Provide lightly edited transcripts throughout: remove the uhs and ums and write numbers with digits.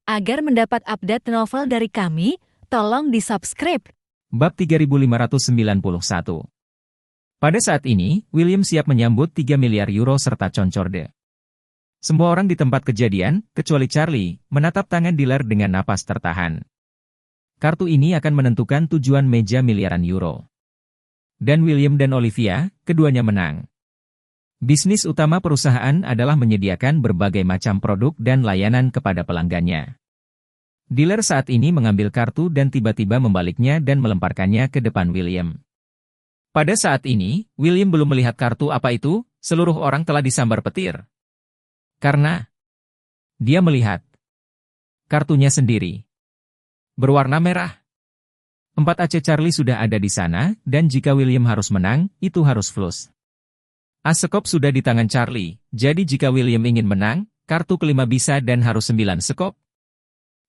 Agar mendapat update novel dari kami, tolong di-subscribe. Bab 3591. Pada saat ini, William siap menyambut 3 miliar euro serta concorde. Semua orang di tempat kejadian, kecuali Charlie, menatap tangan dealer dengan napas tertahan. Kartu ini akan menentukan tujuan meja miliaran euro. Dan William dan Olivia, keduanya menang. Bisnis utama perusahaan adalah menyediakan berbagai macam produk dan layanan kepada pelanggannya. Dealer saat ini mengambil kartu dan tiba-tiba membaliknya dan melemparkannya ke depan William. Pada saat ini, William belum melihat kartu apa itu, seluruh orang telah disambar petir. Karena dia melihat kartunya sendiri. Berwarna merah. 4 AC Charlie sudah ada di sana, dan jika William harus menang, itu harus flush. As sekop sudah di tangan Charlie, jadi jika William ingin menang, kartu kelima bisa dan harus 9 sekop.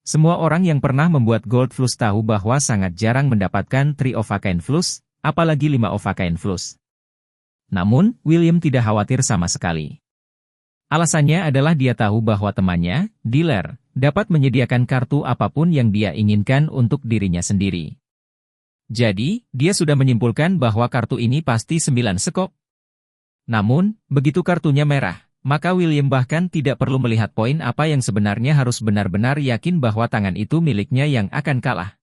Semua orang yang pernah membuat gold flush tahu bahwa sangat jarang mendapatkan 3 of a kind flush, apalagi 5 of a kind flush. Namun, William tidak khawatir sama sekali. Alasannya adalah dia tahu bahwa temannya, dealer, dapat menyediakan kartu apapun yang dia inginkan untuk dirinya sendiri. Jadi, dia sudah menyimpulkan bahwa kartu ini pasti 9 sekop. Namun, begitu kartunya merah, maka William bahkan tidak perlu melihat poin apa yang sebenarnya harus benar-benar yakin bahwa tangan itu miliknya yang akan kalah.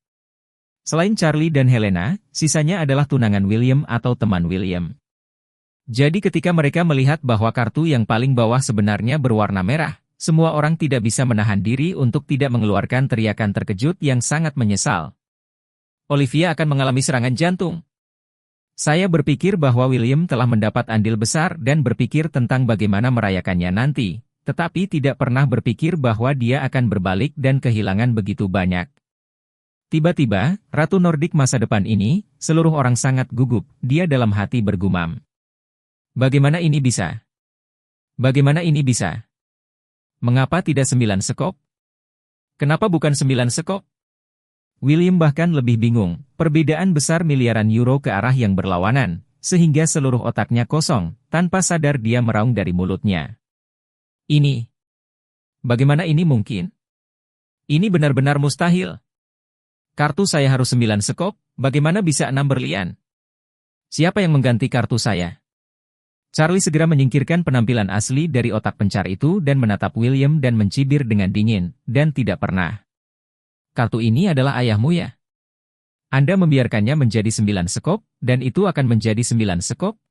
Selain Charlie dan Helena, sisanya adalah tunangan William atau teman William. Jadi ketika mereka melihat bahwa kartu yang paling bawah sebenarnya berwarna merah, semua orang tidak bisa menahan diri untuk tidak mengeluarkan teriakan terkejut yang sangat menyesal. Olivia akan mengalami serangan jantung. Saya berpikir bahwa William telah mendapat andil besar dan berpikir tentang bagaimana merayakannya nanti, tetapi tidak pernah berpikir bahwa dia akan berbalik dan kehilangan begitu banyak. Tiba-tiba, Ratu Nordik masa depan ini, seluruh orang sangat gugup, dia dalam hati bergumam. Bagaimana ini bisa? Bagaimana ini bisa? Mengapa tidak 9 sekop? Kenapa bukan 9 sekop? William bahkan lebih bingung, perbedaan besar miliaran euro ke arah yang berlawanan, sehingga seluruh otaknya kosong, tanpa sadar dia meraung dari mulutnya. Ini. Bagaimana ini mungkin? Ini benar-benar mustahil. Kartu saya harus 9 sekop, bagaimana bisa 6 berlian? Siapa yang mengganti kartu saya? Charlie segera menyingkirkan penampilan asli dari otak pencar itu dan menatap William dan mencibir dengan dingin, dan tidak pernah. Kartu ini adalah ayahmu ya? Anda membiarkannya menjadi 9 sekop, dan itu akan menjadi 9 sekop?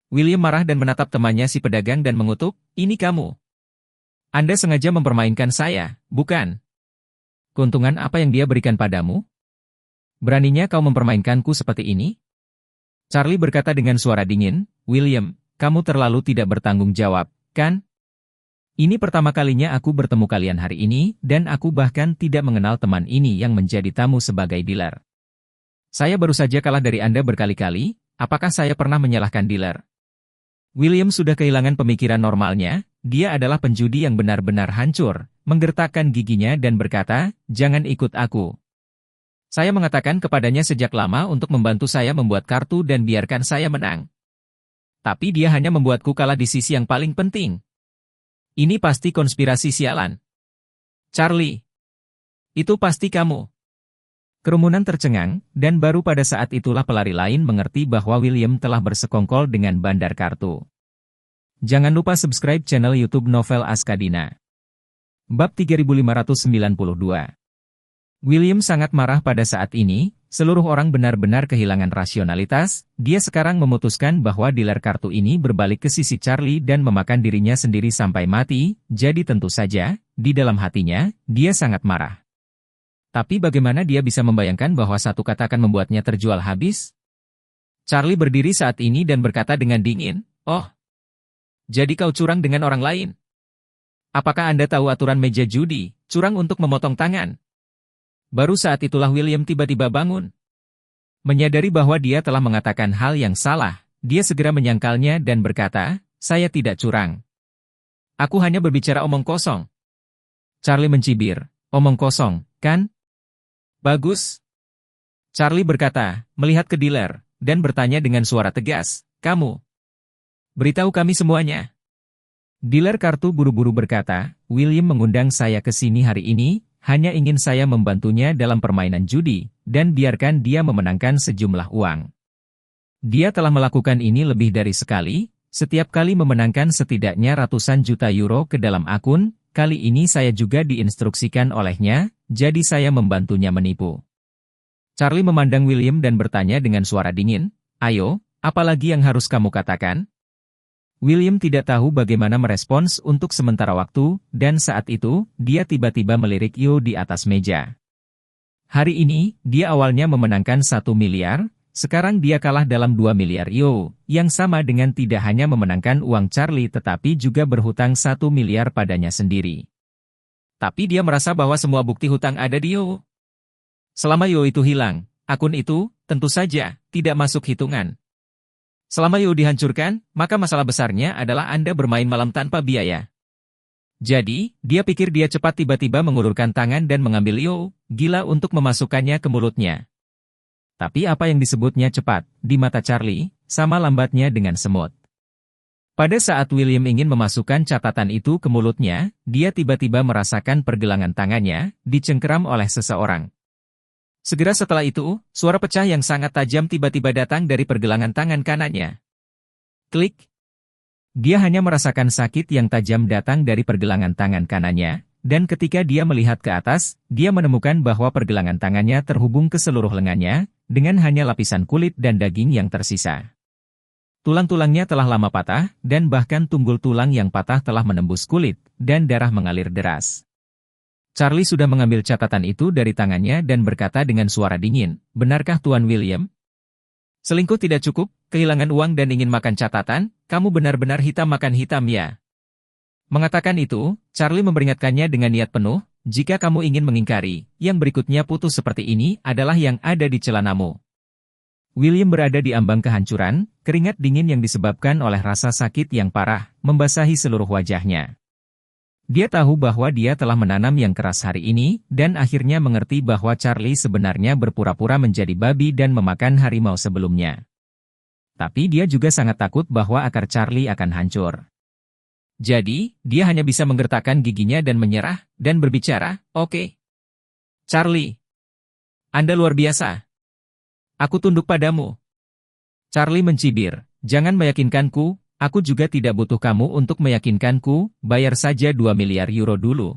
William marah dan menatap temannya si pedagang dan mengutuk, ini kamu. Anda sengaja mempermainkan saya, bukan? Keuntungan apa yang dia berikan padamu? Beraninya kau mempermainkanku seperti ini? Charlie berkata dengan suara dingin, William, kamu terlalu tidak bertanggung jawab, kan? Ini pertama kalinya aku bertemu kalian hari ini, dan aku bahkan tidak mengenal teman ini yang menjadi tamu sebagai dealer. Saya baru saja kalah dari Anda berkali-kali, apakah saya pernah menyalahkan dealer? William sudah kehilangan pemikiran normalnya, dia adalah penjudi yang benar-benar hancur, menggertakkan giginya dan berkata, jangan ikut aku. Saya mengatakan kepadanya sejak lama untuk membantu saya membuat kartu dan biarkan saya menang. Tapi dia hanya membuatku kalah di sisi yang paling penting. Ini pasti konspirasi sialan. Charlie. Itu pasti kamu. Kerumunan tercengang, dan baru pada saat itulah pelari lain mengerti bahwa William telah bersekongkol dengan bandar kartu. Jangan lupa subscribe channel YouTube Novel Askadina. Bab 3592. William sangat marah pada saat ini, seluruh orang benar-benar kehilangan rasionalitas, dia sekarang memutuskan bahwa dealer kartu ini berbalik ke sisi Charlie dan memakan dirinya sendiri sampai mati, jadi tentu saja, di dalam hatinya, dia sangat marah. Tapi bagaimana dia bisa membayangkan bahwa satu kata akan membuatnya terjual habis? Charlie berdiri saat ini dan berkata dengan dingin, oh, jadi kau curang dengan orang lain? Apakah Anda tahu aturan meja judi, curang untuk memotong tangan? Baru saat itulah William tiba-tiba bangun. Menyadari bahwa dia telah mengatakan hal yang salah, dia segera menyangkalnya dan berkata, saya tidak curang. Aku hanya berbicara omong kosong. Charlie mencibir, omong kosong, kan? Bagus. Charlie berkata, melihat ke dealer, dan bertanya dengan suara tegas, kamu. Beritahu kami semuanya. Dealer kartu buru-buru berkata, William mengundang saya ke sini hari ini, hanya ingin saya membantunya dalam permainan judi, dan biarkan dia memenangkan sejumlah uang. Dia telah melakukan ini lebih dari sekali, setiap kali memenangkan setidaknya ratusan juta euro ke dalam akun, kali ini saya juga diinstruksikan olehnya, jadi saya membantunya menipu. Charlie memandang William dan bertanya dengan suara dingin, ayo, apalagi yang harus kamu katakan? William tidak tahu bagaimana merespons untuk sementara waktu, dan saat itu, dia tiba-tiba melirik Yo di atas meja. Hari ini, dia awalnya memenangkan 1 miliar, sekarang dia kalah dalam 2 miliar Yo, yang sama dengan tidak hanya memenangkan uang Charlie tetapi juga berhutang 1 miliar padanya sendiri. Tapi dia merasa bahwa semua bukti hutang ada di Yo. Selama Yo itu hilang, akun itu, tentu saja, tidak masuk hitungan. Selama Yo dihancurkan, maka masalah besarnya adalah Anda bermain malam tanpa biaya. Jadi, dia pikir dia cepat tiba-tiba mengulurkan tangan dan mengambil Yo, gila untuk memasukkannya ke mulutnya. Tapi apa yang disebutnya cepat, di mata Charlie, sama lambatnya dengan semut. Pada saat William ingin memasukkan catatan itu ke mulutnya, dia tiba-tiba merasakan pergelangan tangannya, dicengkeram oleh seseorang. Segera setelah itu, suara pecah yang sangat tajam tiba-tiba datang dari pergelangan tangan kanannya. Klik. Dia hanya merasakan sakit yang tajam datang dari pergelangan tangan kanannya, dan ketika dia melihat ke atas, dia menemukan bahwa pergelangan tangannya terhubung ke seluruh lengannya, dengan hanya lapisan kulit dan daging yang tersisa. Tulang-tulangnya telah lama patah, dan bahkan tunggul tulang yang patah telah menembus kulit, dan darah mengalir deras. Charlie sudah mengambil catatan itu dari tangannya dan berkata dengan suara dingin, benarkah Tuan William? Selingkuh tidak cukup, kehilangan uang dan ingin makan catatan, kamu benar-benar hitam makan hitam ya. Mengatakan itu, Charlie memperingatkannya dengan niat penuh, jika kamu ingin mengingkari, yang berikutnya putus seperti ini adalah yang ada di celanamu. William berada di ambang kehancuran, keringat dingin yang disebabkan oleh rasa sakit yang parah, membasahi seluruh wajahnya. Dia tahu bahwa dia telah menanam yang keras hari ini, dan akhirnya mengerti bahwa Charlie sebenarnya berpura-pura menjadi babi dan memakan harimau sebelumnya. Tapi dia juga sangat takut bahwa akar Charlie akan hancur. Jadi, dia hanya bisa menggertakkan giginya dan menyerah, dan berbicara, oke. Charlie, Anda luar biasa. Aku tunduk padamu. Charlie mencibir, jangan meyakinkanku. Aku juga tidak butuh kamu untuk meyakinkanku, bayar saja 2 miliar euro dulu.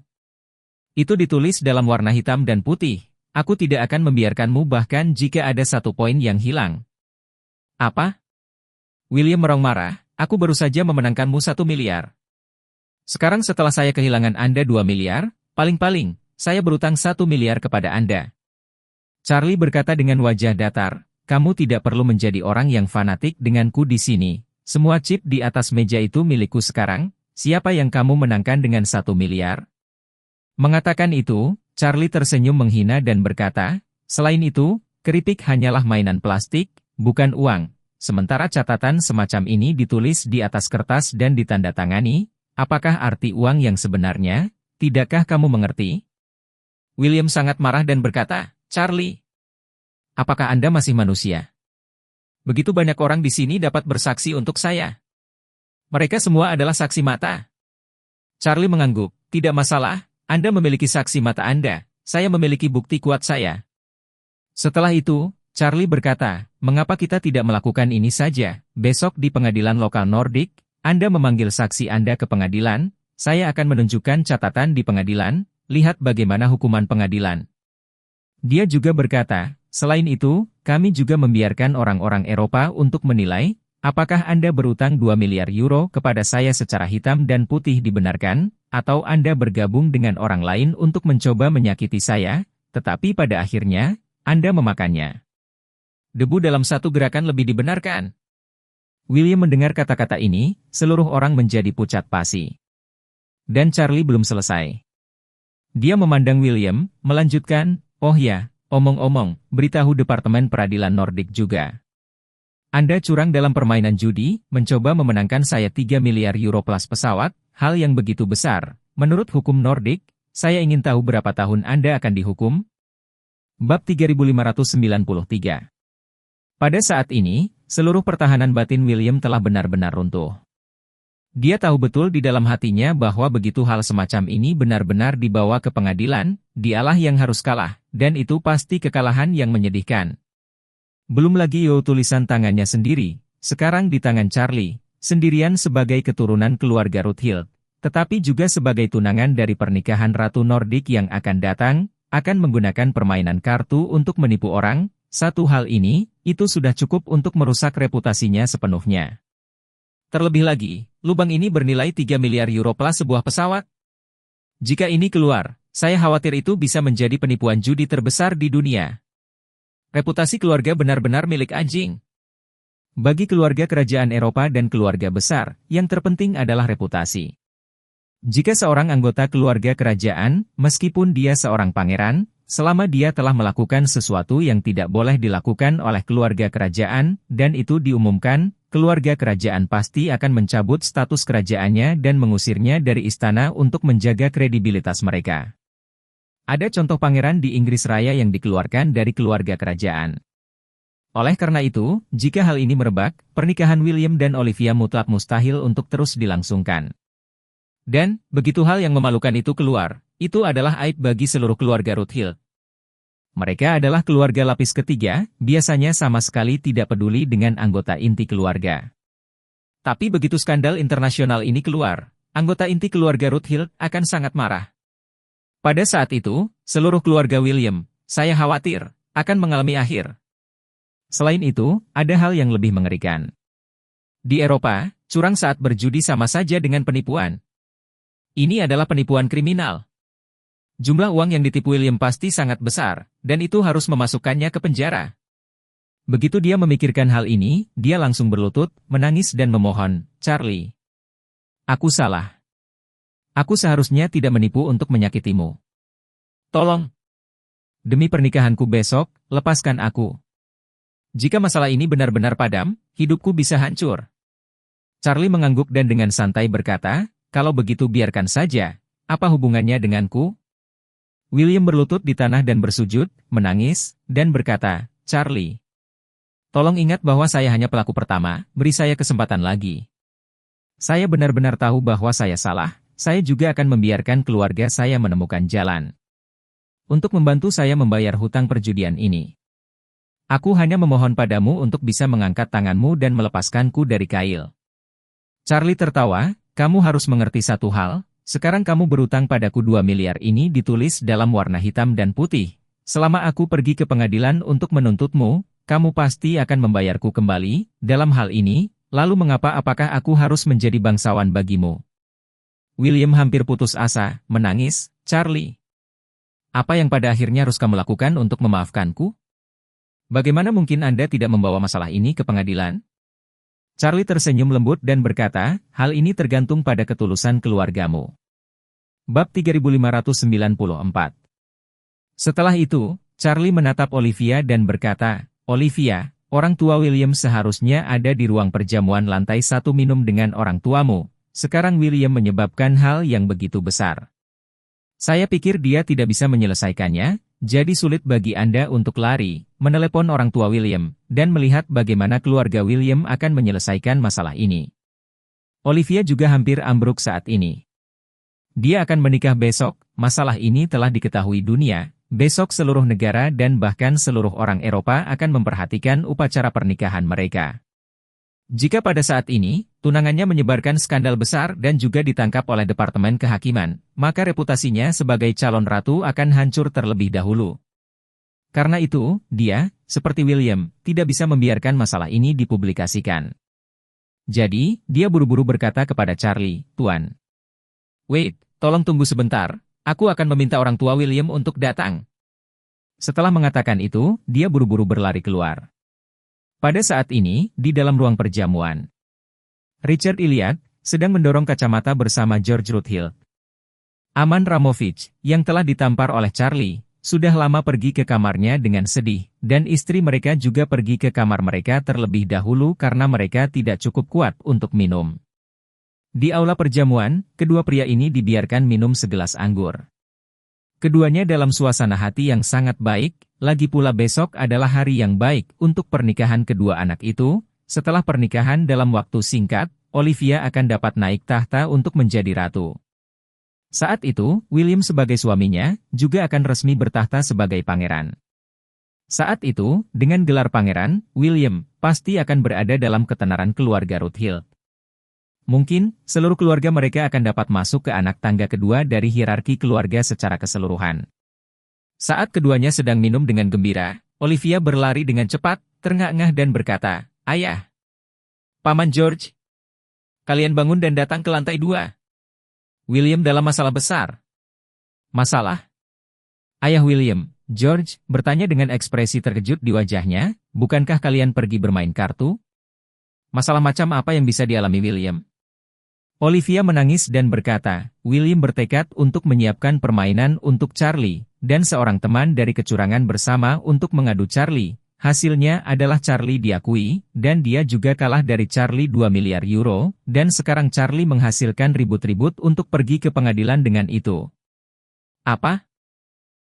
Itu ditulis dalam warna hitam dan putih, aku tidak akan membiarkanmu bahkan jika ada 1 poin yang hilang. Apa? William merong marah, aku baru saja memenangkanmu 1 miliar. Sekarang setelah saya kehilangan Anda 2 miliar, paling-paling, saya berutang 1 miliar kepada Anda. Charlie berkata dengan wajah datar, kamu tidak perlu menjadi orang yang fanatik denganku di sini. Semua chip di atas meja itu milikku sekarang, siapa yang kamu menangkan dengan 1 miliar? Mengatakan itu, Charlie tersenyum menghina dan berkata, selain itu, keripik hanyalah mainan plastik, bukan uang. Sementara catatan semacam ini ditulis di atas kertas dan ditandatangani, apakah arti uang yang sebenarnya? Tidakkah kamu mengerti? William sangat marah dan berkata, Charlie, apakah Anda masih manusia? Begitu banyak orang di sini dapat bersaksi untuk saya. Mereka semua adalah saksi mata. Charlie mengangguk, tidak masalah, Anda memiliki saksi mata Anda, saya memiliki bukti kuat saya. Setelah itu, Charlie berkata, mengapa kita tidak melakukan ini saja, besok di pengadilan lokal Nordik, Anda memanggil saksi Anda ke pengadilan, saya akan menunjukkan catatan di pengadilan, lihat bagaimana hukuman pengadilan. Dia juga berkata, selain itu, kami juga membiarkan orang-orang Eropa untuk menilai, apakah Anda berutang 2 miliar euro kepada saya secara hitam dan putih dibenarkan, atau Anda bergabung dengan orang lain untuk mencoba menyakiti saya, tetapi pada akhirnya, Anda memakannya. Debu dalam satu gerakan lebih dibenarkan. William mendengar kata-kata ini, seluruh orang menjadi pucat pasi. Dan Charlie belum selesai. Dia memandang William, melanjutkan, oh ya, omong-omong, beritahu Departemen Peradilan Nordik juga. Anda curang dalam permainan judi, mencoba memenangkan saya 3 miliar euro plus pesawat, hal yang begitu besar. Menurut hukum Nordik, saya ingin tahu berapa tahun Anda akan dihukum? Bab 3593. Pada saat ini, seluruh pertahanan batin William telah benar-benar runtuh. Dia tahu betul di dalam hatinya bahwa begitu hal semacam ini benar-benar dibawa ke pengadilan, dialah yang harus kalah, dan itu pasti kekalahan yang menyedihkan. Belum lagi tulisan tangannya sendiri, sekarang di tangan Charlie, sendirian sebagai keturunan keluarga Rothschild, tetapi juga sebagai tunangan dari pernikahan Ratu Nordik yang akan datang, akan menggunakan permainan kartu untuk menipu orang. Satu hal ini, itu sudah cukup untuk merusak reputasinya sepenuhnya. Terlebih lagi, lubang ini bernilai 3 miliar euro plus sebuah pesawat. Jika ini keluar, saya khawatir itu bisa menjadi penipuan judi terbesar di dunia. Reputasi keluarga benar-benar milik anjing. Bagi keluarga kerajaan Eropa dan keluarga besar, yang terpenting adalah reputasi. Jika seorang anggota keluarga kerajaan, meskipun dia seorang pangeran, selama dia telah melakukan sesuatu yang tidak boleh dilakukan oleh keluarga kerajaan, dan itu diumumkan, keluarga kerajaan pasti akan mencabut status kerajaannya dan mengusirnya dari istana untuk menjaga kredibilitas mereka. Ada contoh pangeran di Inggris Raya yang dikeluarkan dari keluarga kerajaan. Oleh karena itu, jika hal ini merebak, pernikahan William dan Olivia mutlak mustahil untuk terus dilangsungkan. Dan, begitu hal yang memalukan itu keluar, itu adalah aib bagi seluruh keluarga Rothschild. Mereka adalah keluarga lapis ketiga, biasanya sama sekali tidak peduli dengan anggota inti keluarga. Tapi begitu skandal internasional ini keluar, anggota inti keluarga Rothschild akan sangat marah. Pada saat itu, seluruh keluarga William, saya khawatir, akan mengalami akhir. Selain itu, ada hal yang lebih mengerikan. Di Eropa, curang saat berjudi sama saja dengan penipuan. Ini adalah penipuan kriminal. Jumlah uang yang ditipu William pasti sangat besar, dan itu harus memasukkannya ke penjara. Begitu dia memikirkan hal ini, dia langsung berlutut, menangis dan memohon, "Charlie, aku salah. Aku seharusnya tidak menipu untuk menyakitimu. Tolong. Demi pernikahanku besok, lepaskan aku. Jika masalah ini benar-benar padam, hidupku bisa hancur." Charlie mengangguk dan dengan santai berkata, "Kalau begitu biarkan saja, apa hubungannya denganku?" William berlutut di tanah dan bersujud, menangis, dan berkata, "Charlie, tolong ingat bahwa saya hanya pelaku pertama, beri saya kesempatan lagi. Saya benar-benar tahu bahwa saya salah, saya juga akan membiarkan keluarga saya menemukan jalan untuk membantu saya membayar hutang perjudian ini. Aku hanya memohon padamu untuk bisa mengangkat tanganmu dan melepaskanku dari kail." Charlie tertawa, "Kamu harus mengerti satu hal. Sekarang kamu berutang padaku 2 miliar ini ditulis dalam warna hitam dan putih. Selama aku pergi ke pengadilan untuk menuntutmu, kamu pasti akan membayarku kembali. Dalam hal ini, lalu apakah aku harus menjadi bangsawan bagimu?" William hampir putus asa, menangis, "Charlie, apa yang pada akhirnya harus kamu lakukan untuk memaafkanku? Bagaimana mungkin Anda tidak membawa masalah ini ke pengadilan?" Charlie tersenyum lembut dan berkata, "Hal ini tergantung pada ketulusan keluargamu." Bab 3594. Setelah itu, Charlie menatap Olivia dan berkata, "Olivia, orang tua William seharusnya ada di ruang perjamuan lantai 1 minum dengan orang tuamu. Sekarang William menyebabkan hal yang begitu besar. Saya pikir dia tidak bisa menyelesaikannya, jadi sulit bagi Anda untuk lari, menelepon orang tua William, dan melihat bagaimana keluarga William akan menyelesaikan masalah ini." Olivia juga hampir ambruk saat ini. Dia akan menikah besok, masalah ini telah diketahui dunia, besok seluruh negara dan bahkan seluruh orang Eropa akan memperhatikan upacara pernikahan mereka. Jika pada saat ini, tunangannya menyebarkan skandal besar dan juga ditangkap oleh Departemen Kehakiman, maka reputasinya sebagai calon ratu akan hancur terlebih dahulu. Karena itu, dia, seperti William, tidak bisa membiarkan masalah ini dipublikasikan. Jadi, dia buru-buru berkata kepada Charlie, "Tuan, wait, tolong tunggu sebentar, aku akan meminta orang tua William untuk datang." Setelah mengatakan itu, dia buru-buru berlari keluar. Pada saat ini, di dalam ruang perjamuan, Richard Iliad sedang mendorong kacamata bersama George Rothschild. Aman Ramovich, yang telah ditampar oleh Charlie, sudah lama pergi ke kamarnya dengan sedih, dan istri mereka juga pergi ke kamar mereka terlebih dahulu karena mereka tidak cukup kuat untuk minum. Di aula perjamuan, kedua pria ini dibiarkan minum segelas anggur. Keduanya dalam suasana hati yang sangat baik, lagi pula besok adalah hari yang baik untuk pernikahan kedua anak itu. Setelah pernikahan dalam waktu singkat, Olivia akan dapat naik tahta untuk menjadi ratu. Saat itu, William sebagai suaminya, juga akan resmi bertahta sebagai pangeran. Saat itu, dengan gelar pangeran, William pasti akan berada dalam ketenaran keluarga Rothschild. Mungkin, seluruh keluarga mereka akan dapat masuk ke anak tangga kedua dari hierarki keluarga secara keseluruhan. Saat keduanya sedang minum dengan gembira, Olivia berlari dengan cepat, terengah-engah dan berkata, "Ayah! Paman George! Kalian bangun dan datang ke lantai 2. William dalam masalah besar." "Masalah?" Ayah William, George, bertanya dengan ekspresi terkejut di wajahnya, "Bukankah kalian pergi bermain kartu?" "Masalah macam apa yang bisa dialami William?" Olivia menangis dan berkata, "William bertekad untuk menyiapkan permainan untuk Charlie, dan seorang teman dari kecurangan bersama untuk mengadu Charlie. Hasilnya adalah Charlie diakui, dan dia juga kalah dari Charlie 2 miliar euro, dan sekarang Charlie menghasilkan ribut-ribut untuk pergi ke pengadilan dengan itu." "Apa?"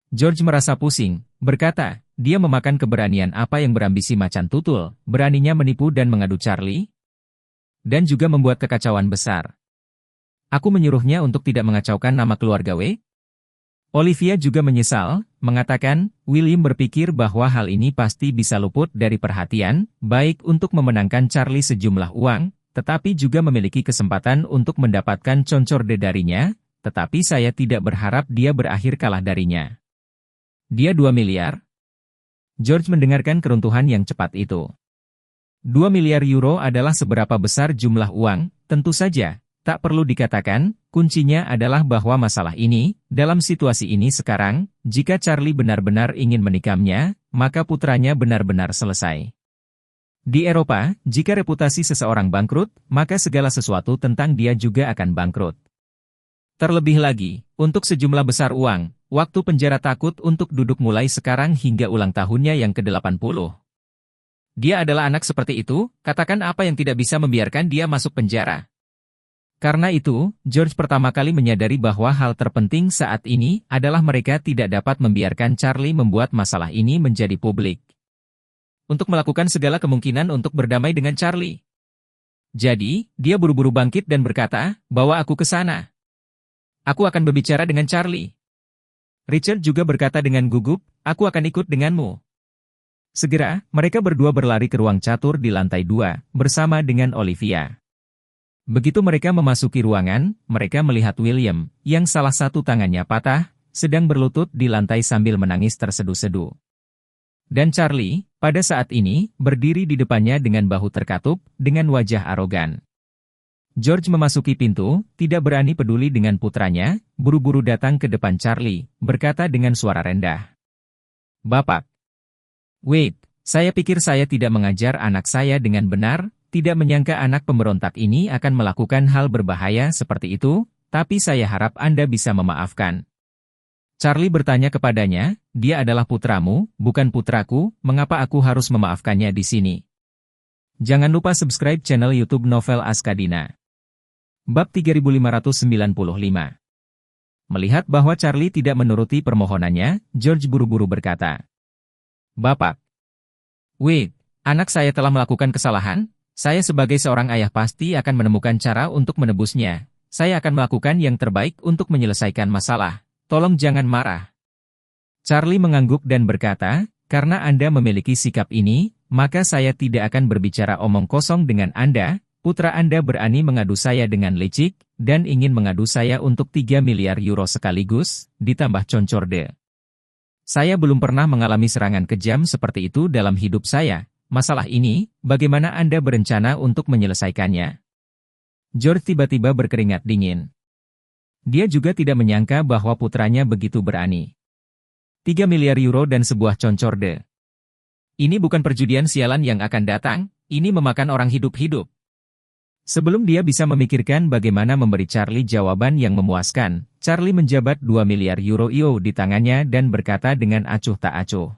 George merasa pusing, berkata, "Dia memakan keberanian apa yang berambisi macan tutul, beraninya menipu dan mengadu Charlie? Dan juga membuat kekacauan besar. Aku menyuruhnya untuk tidak mengacaukan nama keluarga W." Olivia juga menyesal, mengatakan, William berpikir bahwa hal ini pasti bisa luput dari perhatian, baik untuk memenangkan Charlie sejumlah uang, tetapi juga memiliki kesempatan untuk mendapatkan concorde darinya, tetapi saya tidak berharap dia berakhir kalah darinya. Dia 2 miliar? George mendengarkan keruntuhan yang cepat itu. 2 miliar euro adalah seberapa besar jumlah uang, tentu saja. Tak perlu dikatakan, kuncinya adalah bahwa masalah ini, dalam situasi ini sekarang, jika Charlie benar-benar ingin menikamnya, maka putranya benar-benar selesai. Di Eropa, jika reputasi seseorang bangkrut, maka segala sesuatu tentang dia juga akan bangkrut. Terlebih lagi, untuk sejumlah besar uang, waktu penjara takut untuk duduk mulai sekarang hingga ulang tahunnya yang ke-80. Dia adalah anak seperti itu, katakan apa yang tidak bisa membiarkan dia masuk penjara. Karena itu, George pertama kali menyadari bahwa hal terpenting saat ini adalah mereka tidak dapat membiarkan Charlie membuat masalah ini menjadi publik. Untuk melakukan segala kemungkinan untuk berdamai dengan Charlie. Jadi, dia buru-buru bangkit dan berkata, "Bawa aku ke sana. Aku akan berbicara dengan Charlie." Richard juga berkata dengan gugup, "Aku akan ikut denganmu." Segera, mereka berdua berlari ke ruang catur di lantai 2, bersama dengan Olivia. Begitu mereka memasuki ruangan, mereka melihat William, yang salah satu tangannya patah, sedang berlutut di lantai sambil menangis terseduh-seduh. Dan Charlie, pada saat ini, berdiri di depannya dengan bahu terkatup, dengan wajah arogan. George memasuki pintu, tidak berani peduli dengan putranya, buru-buru datang ke depan Charlie, berkata dengan suara rendah. "Bapak. Wait, saya pikir saya tidak mengajar anak saya dengan benar. Tidak menyangka anak pemberontak ini akan melakukan hal berbahaya seperti itu, tapi saya harap Anda bisa memaafkan." Charlie bertanya kepadanya, "Dia adalah putramu, bukan putraku, mengapa aku harus memaafkannya di sini?" Jangan lupa subscribe channel YouTube Novel Askadina. Bab 3595. Melihat bahwa Charlie tidak menuruti permohonannya, George buru-buru berkata, "Bapak. Wait, anak saya telah melakukan kesalahan? Saya sebagai seorang ayah pasti akan menemukan cara untuk menebusnya. Saya akan melakukan yang terbaik untuk menyelesaikan masalah. Tolong jangan marah." Charlie mengangguk dan berkata, "Karena Anda memiliki sikap ini, maka saya tidak akan berbicara omong kosong dengan Anda. Putra Anda berani mengadu saya dengan licik, dan ingin mengadu saya untuk 3 miliar euro sekaligus, ditambah concorde. Saya belum pernah mengalami serangan kejam seperti itu dalam hidup saya. Masalah ini, bagaimana Anda berencana untuk menyelesaikannya?" George tiba-tiba berkeringat dingin. Dia juga tidak menyangka bahwa putranya begitu berani. 3 miliar euro dan sebuah concorde. Ini bukan perjudian sialan yang akan datang, ini memakan orang hidup-hidup. Sebelum dia bisa memikirkan bagaimana memberi Charlie jawaban yang memuaskan, Charlie menjabat 2 miliar euro di tangannya dan berkata dengan acuh tak acuh.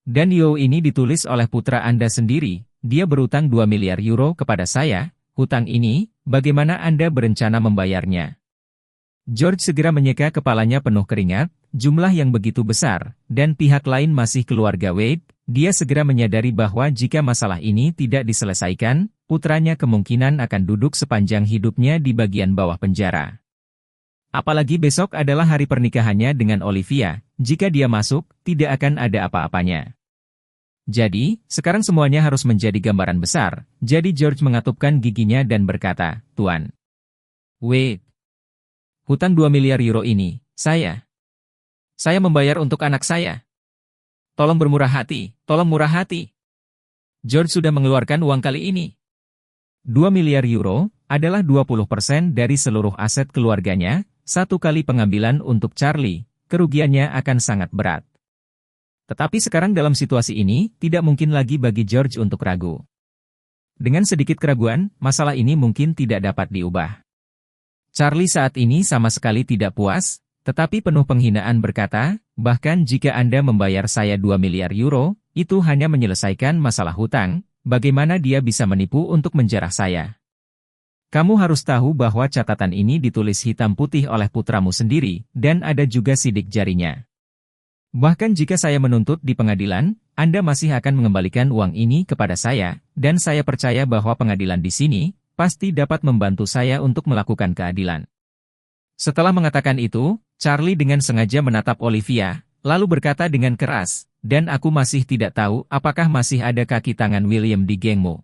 "Dan ini ditulis oleh putra Anda sendiri, dia berutang 2 miliar euro kepada saya, hutang ini, bagaimana Anda berencana membayarnya?" George segera menyeka kepalanya penuh keringat, jumlah yang begitu besar, dan pihak lain masih keluarga Wade, dia segera menyadari bahwa jika masalah ini tidak diselesaikan, putranya kemungkinan akan duduk sepanjang hidupnya di bagian bawah penjara. Apalagi besok adalah hari pernikahannya dengan Olivia, jika dia masuk, tidak akan ada apa-apanya. Jadi, sekarang semuanya harus menjadi gambaran besar. Jadi George mengatupkan giginya dan berkata, "Tuan. Wait. Hutang 2 miliar euro ini, saya membayar untuk anak saya. Tolong bermurah hati, tolong murah hati." George sudah mengeluarkan uang kali ini. 2 miliar euro adalah 20% dari seluruh aset keluarganya. Satu kali pengambilan untuk Charlie, kerugiannya akan sangat berat. Tetapi sekarang dalam situasi ini, tidak mungkin lagi bagi George untuk ragu. Dengan sedikit keraguan, masalah ini mungkin tidak dapat diubah. Charlie saat ini sama sekali tidak puas, tetapi penuh penghinaan berkata, "Bahkan jika Anda membayar saya 2 miliar euro, itu hanya menyelesaikan masalah hutang, bagaimana dia bisa menipu untuk menjarah saya? Kamu harus tahu bahwa catatan ini ditulis hitam putih oleh putramu sendiri, dan ada juga sidik jarinya. Bahkan jika saya menuntut di pengadilan, Anda masih akan mengembalikan uang ini kepada saya, dan saya percaya bahwa pengadilan di sini pasti dapat membantu saya untuk melakukan keadilan." Setelah mengatakan itu, Charlie dengan sengaja menatap Olivia, lalu berkata dengan keras, "Dan aku masih tidak tahu apakah masih ada kaki tangan William di gengmu.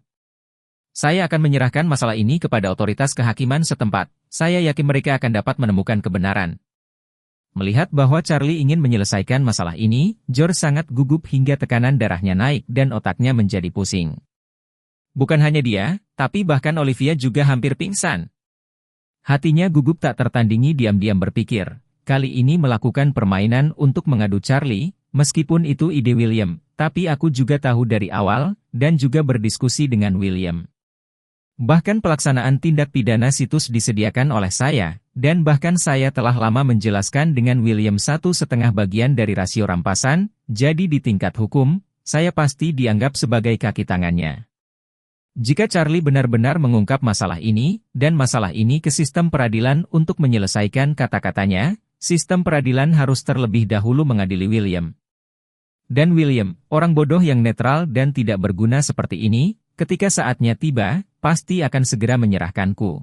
Saya akan menyerahkan masalah ini kepada otoritas kehakiman setempat. Saya yakin mereka akan dapat menemukan kebenaran." Melihat bahwa Charlie ingin menyelesaikan masalah ini, George sangat gugup hingga tekanan darahnya naik dan otaknya menjadi pusing. Bukan hanya dia, tapi bahkan Olivia juga hampir pingsan. Hatinya gugup tak tertandingi, diam-diam berpikir, kali ini melakukan permainan untuk mengadu Charlie, meskipun itu ide William, tapi aku juga tahu dari awal, dan juga berdiskusi dengan William. Bahkan pelaksanaan tindak pidana situs disediakan oleh saya, dan bahkan saya telah lama menjelaskan dengan William 1/2 bagian dari rasio rampasan, jadi di tingkat hukum, saya pasti dianggap sebagai kaki tangannya. Jika Charlie benar-benar mengungkap masalah ini, dan masalah ini ke sistem peradilan untuk menyelesaikan kata-katanya, sistem peradilan harus terlebih dahulu mengadili William. Dan William, orang bodoh yang netral dan tidak berguna seperti ini, ketika saatnya tiba, pasti akan segera menyerahkanku.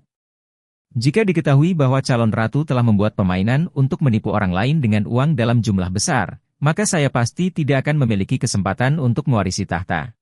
Jika diketahui bahwa calon ratu telah membuat permainan untuk menipu orang lain dengan uang dalam jumlah besar, maka saya pasti tidak akan memiliki kesempatan untuk mewarisi tahta.